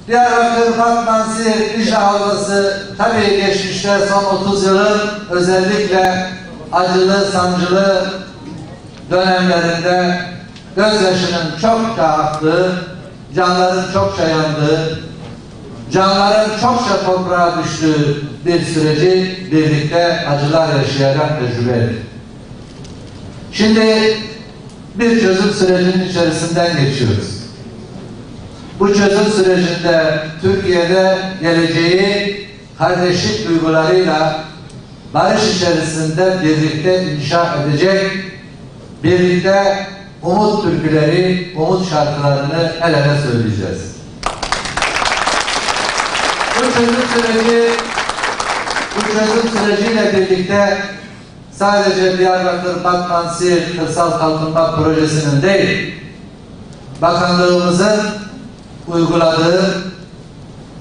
Diyarbakır, Batman, Siirt, Dicle Havzası tabii geçmişte son 30 yılın özellikle acılı, sancılı dönemlerinde gözyaşının çokça aktığı, canların çokça yandığı, canların çokça toprağa düştüğü bir süreci birlikte acılar yaşayarak tecrübe ettik. Şimdi bir çözüm sürecinin içerisinden geçiyoruz. Bu çözüm sürecinde Türkiye'de geleceği kardeşlik duygularıyla barış içerisinde birlikte inşa edecek, birlikte umut türküleri, umut şarkılarını el ele söyleyeceğiz. Bu çözüm süreciyle birlikte sadece Diyarbakır, Batman, Siirt Kırsal Kalkınma Projesi'nin değil, bakanlığımızın uyguladığı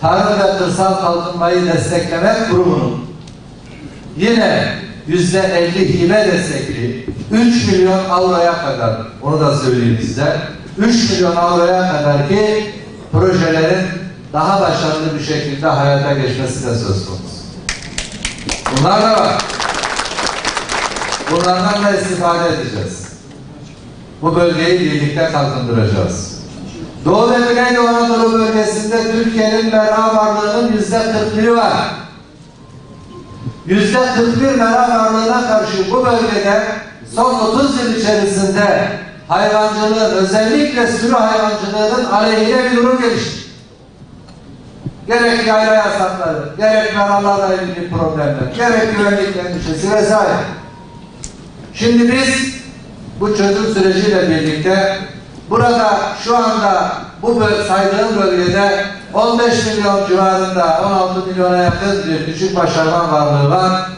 tarım ve kırsal kalkınmayı destekleme kurumunun yine %50 hibe destekli 3 milyon avroya kadar, onu da söyleyeyim size, 3 milyon avroya kadar ki projelerin daha başarılı bir şekilde hayata geçmesi de söz konusu. Bunlar da var. Bunlardan da istifade edeceğiz. Bu bölgeyi birlikte kalkındıracağız. Doğu ve Güneydoğu Anadolu bölgesinde Türkiye'nin mera varlığının %41'i var. %41 mera varlığına karşı bu bölgede son 30 yıl içerisinde hayvancılığın, özellikle sürü hayvancılığının aleyhine bir durum gelişti. Gerek yayla yasakları, gerek meralarla ilgili problemler, gerek güvenlik endişesi vesaire. Şimdi biz bu çözüm süreciyle birlikte burada şu anda bu saydığım bölgede 15 milyon civarında, 16 milyona yakın bir küçükbaş hayvan varlığı var.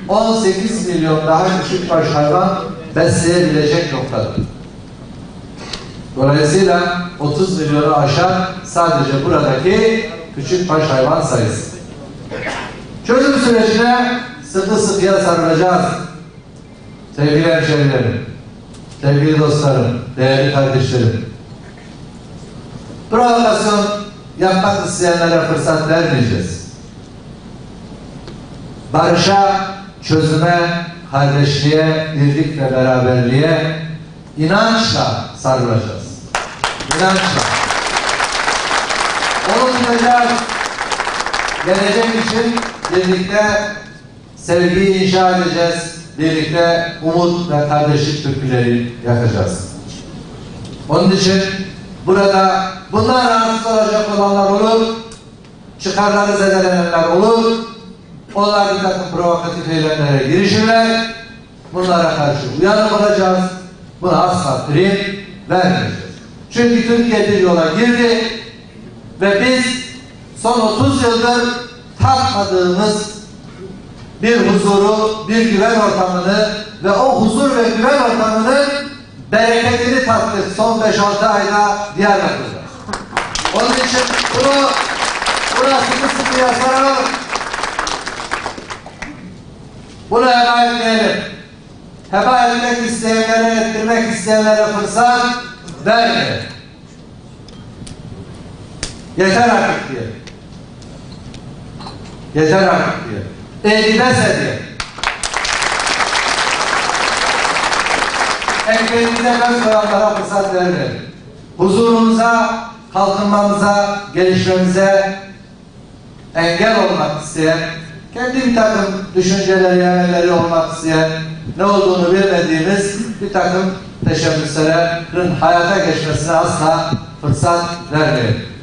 18 milyon daha küçükbaş hayvan besleyebilecek noktada. Dolayısıyla 30 milyonu aşan sadece buradaki küçükbaş hayvan sayısı. Çözüm sürecine sıkı sıkıya sarılacağız. Sevgili hemşehrilerim, sevgili dostlarım, değerli kardeşlerim. Provokasyon yapmak isteyenlere fırsat vermeyeceğiz. Barışa, çözüme, kardeşliğe, birlik ve beraberliğe inançla sarılacağız. İnançla. Unutmayacağız. Gelecek için birlikte sevgiyi inşa edeceğiz. Birlikte umut ve kardeşlik türküleri yakacağız. Onun için burada bundan rahatsız olacak olanlar olur, çıkarları zedelenenler olur, onlar bir takım provokatif eylemlere girişirler, bunlara karşı uyanık olacağız, buna asla prim vermeyeceğiz. Çünkü Türkiye bir yola girdi ve biz son 30 yıldır tatmadığımız bir huzuru, bir güven ortamını ve o huzur ve güven ortamının bereketini tattık son 5-6 ayda Diyarbakır'da. Onun için buna sıkı yaslanalım. Bunu heba etmeyelim. Heba etmek isteyenlere, ettirmek isteyenlere fırsat vermeyelim. Yeter artık diye. Yeter artık diye. Eğilmezse diye. Ekmeğimize göz koyanlara fırsat vermeyelim. Huzurumuza, kalkınmamıza, gelişmemize engel olmak isteyen, kendi bir takım düşünceleri, emelleri olmak isteyen, ne olduğunu bilmediğimiz bir takım teşebbüslerin hayata geçmesine asla fırsat vermeyelim.